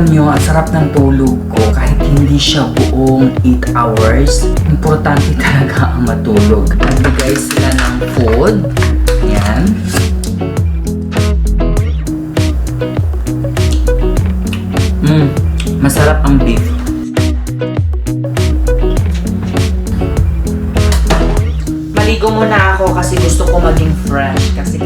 Alam nyo, ang sarap ng tulog ko kahit hindi siya buong 8 hours. Importante talaga ang matulog. Nagbigay sila ng food. Ayan. Masarap ang beef. Maligo muna ako kasi gusto ko maging fresh. Kasi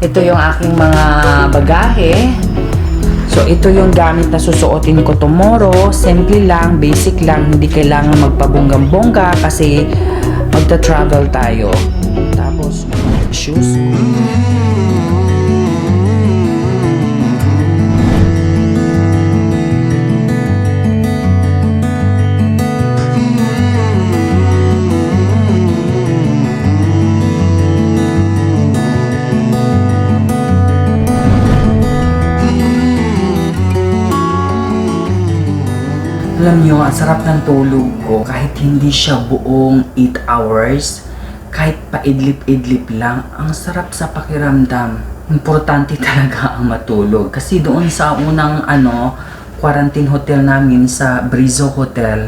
ito yung aking mga bagahe. So, ito yung gamit na susuotin ko tomorrow. Simple lang, basic lang. Hindi kailangan magpabonggang-bongga kasi magta-travel tayo. Tapos, shoes. Alam nyo, ang sarap ng tulog ko kahit hindi siya buong 8 hours, kahit paidlip-idlip lang, ang sarap sa pakiramdam. Importante talaga ang matulog. Kasi doon sa unang quarantine hotel namin sa Brizo Hotel,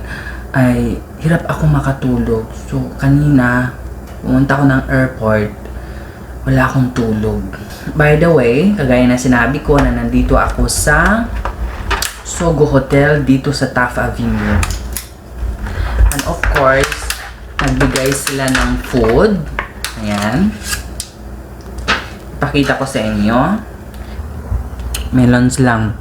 ay hirap ako makatulog. So kanina, pumunta ako ng airport, wala akong tulog. By the way, kagaya na sinabi ko na nandito ako sa Sogo Hotel dito sa Taft Avenue. And of course, nagbigay sila ng food. Ayan. Pakita ko sa inyo. Meron silang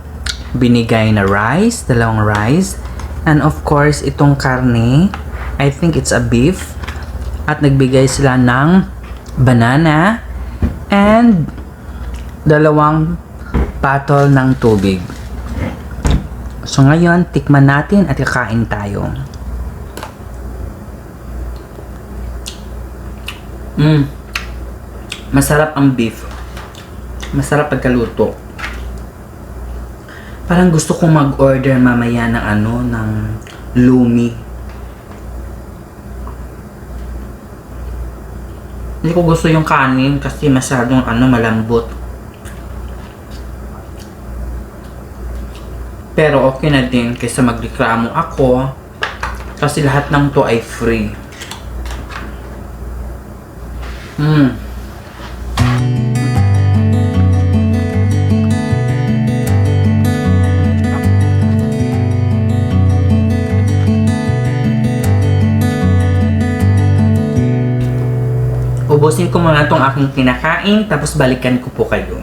binigay na rice, dalawang rice. And of course, itong karne, I think it's a beef. At nagbigay sila ng banana and dalawang bottle ng tubig. So ngayon, tikman natin at kakain tayo. Masarap ang beef. Masarap pagkaluto. Parang gusto kong mag-order mamaya ng ng lumi. Hindi ko gusto yung kanin kasi masyadong malambot. Pero okay na din kaysa magreklamo ako kasi lahat ng to ay free. Ubusin ko muna itong aking kinakain tapos balikan ko po kayo.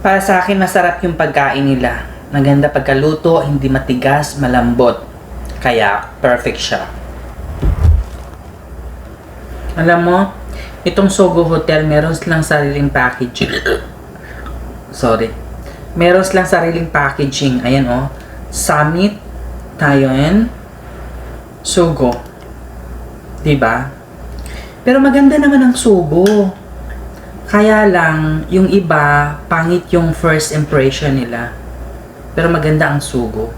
Para sa akin, masarap yung pagkain nila. Maganda pagkaluto, hindi matigas, malambot. Kaya, perfect siya. Alam mo, itong Sogo Hotel, meron silang sariling packaging. Sorry. Meron silang sariling packaging. Ayan Summit, Tayon, Sogo. Diba? Pero maganda naman ang Sogo. Kaya lang, yung iba, pangit yung first impression nila. Pero maganda ang Sogo.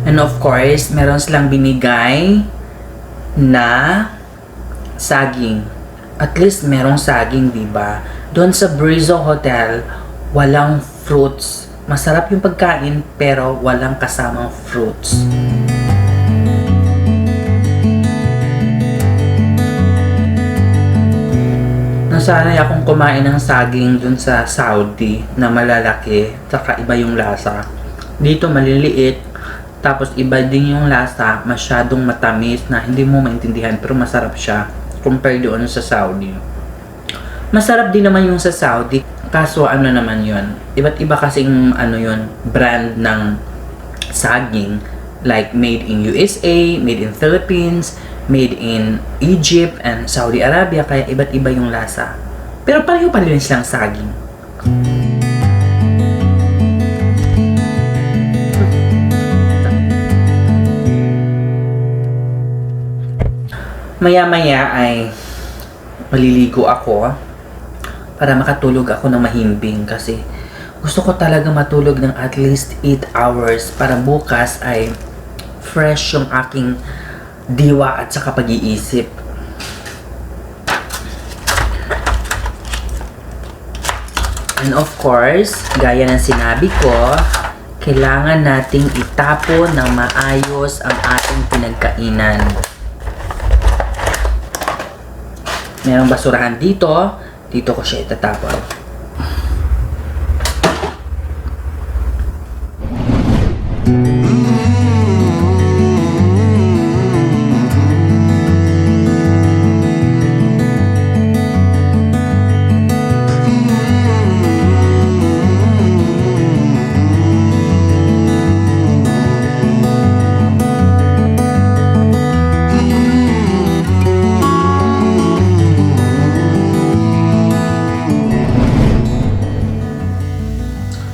And of course, meron silang binigay na saging. At least merong saging, diba? Doon sa Brizo Hotel, walang fruits. Masarap yung pagkain, pero walang kasamang fruits. Nasanay akong kumain ng saging dun sa Saudi na malalaki, saka iba yung lasa. Dito maliliit, tapos iba din yung lasa, masyadong matamis na hindi mo maintindihan pero masarap siya compare doon sa Saudi. Masarap din naman yung sa Saudi, kaso naman yun, iba't iba kasing yun, brand ng saging, like made in USA, made in Philippines, made in Egypt and Saudi Arabia, kaya iba't iba yung lasa. Pero pareho pa rin silang saging. Maya-maya ay maliligo ako para makatulog ako ng mahimbing kasi Gusto ko talaga matulog ng at least 8 hours para bukas ay fresh yung aking diwa at saka pag-iisip. And of course, gaya ng sinabi ko, kailangan nating itapon ng maayos ang ating pinagkainan. Merong basurahan dito. Dito ko siya itatapon.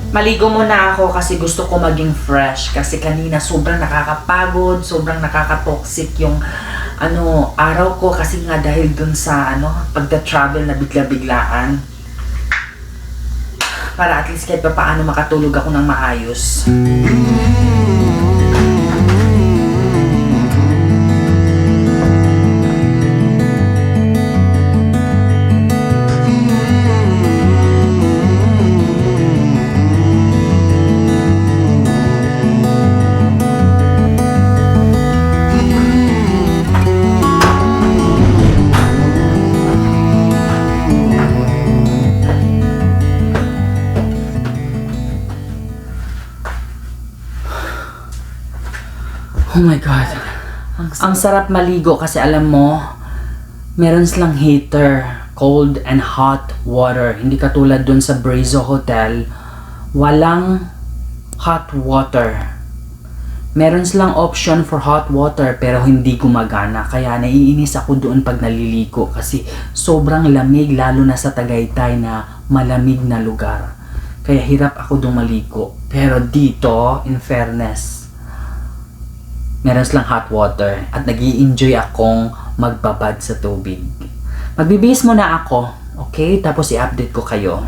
Maligo muna ako kasi gusto ko maging fresh. Kasi kanina sobrang nakakapagod, sobrang nakaka-toxic yung araw ko. Kasi nga dahil dun sa pagda-travel na bigla-biglaan. Para at least kahit pa paano makatulog ako ng maayos. Oh my God. Ang sarap maligo kasi alam mo, meron silang heater, cold and hot water. Hindi katulad dun sa Brezo Hotel, walang hot water. Meron silang option for hot water pero hindi gumagana. Kaya naiinis ako doon pag naliligo kasi sobrang lamig lalo na sa Tagaytay na malamig na lugar. Kaya hirap ako doon maligo. Pero dito, in fairness, meron silang hot water at nag-i-enjoy akong magbabad sa tubig. Magbibihis muna ako, okay? Tapos i-update ko kayo.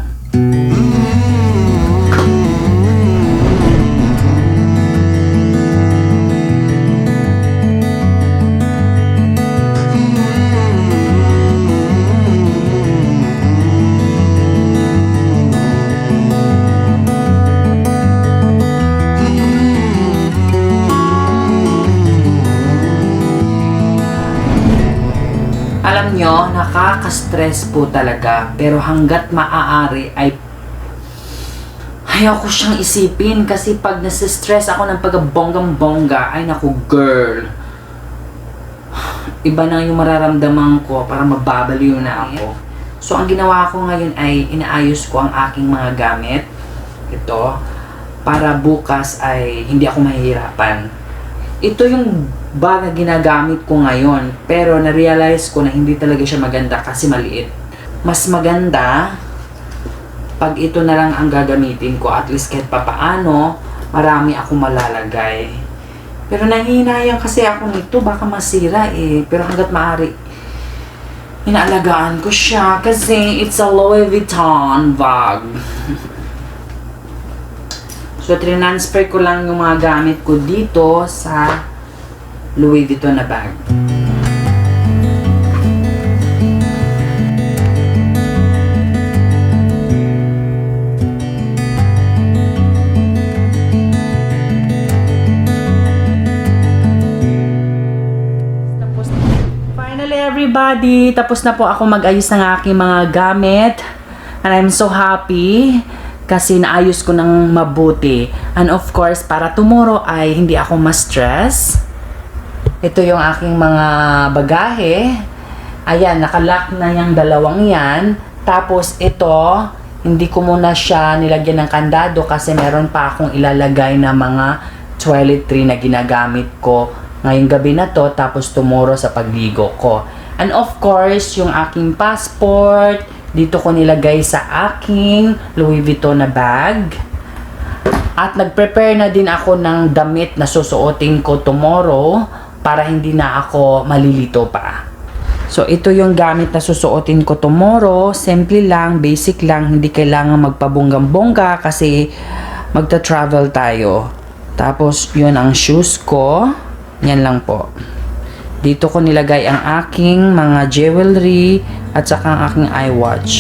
Alam nyo, nakaka-stress po talaga. Pero hanggat maaari ay ayaw ko siyang isipin. Kasi pag nasistress ako ng pagkabonggang-bongga, ay naku girl, iba na yung mararamdaman ko para mababaliw na ako. So ang ginawa ko ngayon ay inaayos ko ang aking mga gamit. Ito. Para bukas ay hindi ako mahihirapan. Ito yung bag na ginagamit ko ngayon, pero na-realize ko na hindi talaga siya maganda kasi maliit. Mas maganda pag ito na lang ang gagamitin ko, at least kahit papaano marami akong malalagay. Pero nanghihinayang kasi ako nito, baka masira pero hanggat maaari inaalagaan ko siya kasi it's a Louis Vuitton bag. So, transfer ko lang yung mga gamit ko dito sa Louis Vuitton na bag. Finally everybody, tapos na po ako mag-ayos ng aking mga gamit. And I'm so happy kasi naayos ko ng mabuti. And of course, para tomorrow ay hindi ako ma-stress. Ito yung aking mga bagahe. Ayan, nakalock na yung dalawang yan. Tapos ito, hindi ko muna siya nilagyan ng kandado kasi meron pa akong ilalagay na mga toiletry na ginagamit ko ngayong gabi na to, tapos tomorrow sa pagligo ko. And of course, yung aking passport, dito ko nilagay sa aking Louis Vuitton na bag. At nag-prepare na din ako ng damit na susuotin ko tomorrow para hindi na ako malilito pa. So, ito yung gamit na susuotin ko tomorrow. Simple lang, basic lang. Hindi kailangan magpabonggang-bongga kasi magta-travel tayo. Tapos, yun ang shoes ko. Yan lang po. Dito ko nilagay ang aking mga jewelry at saka ang aking iWatch.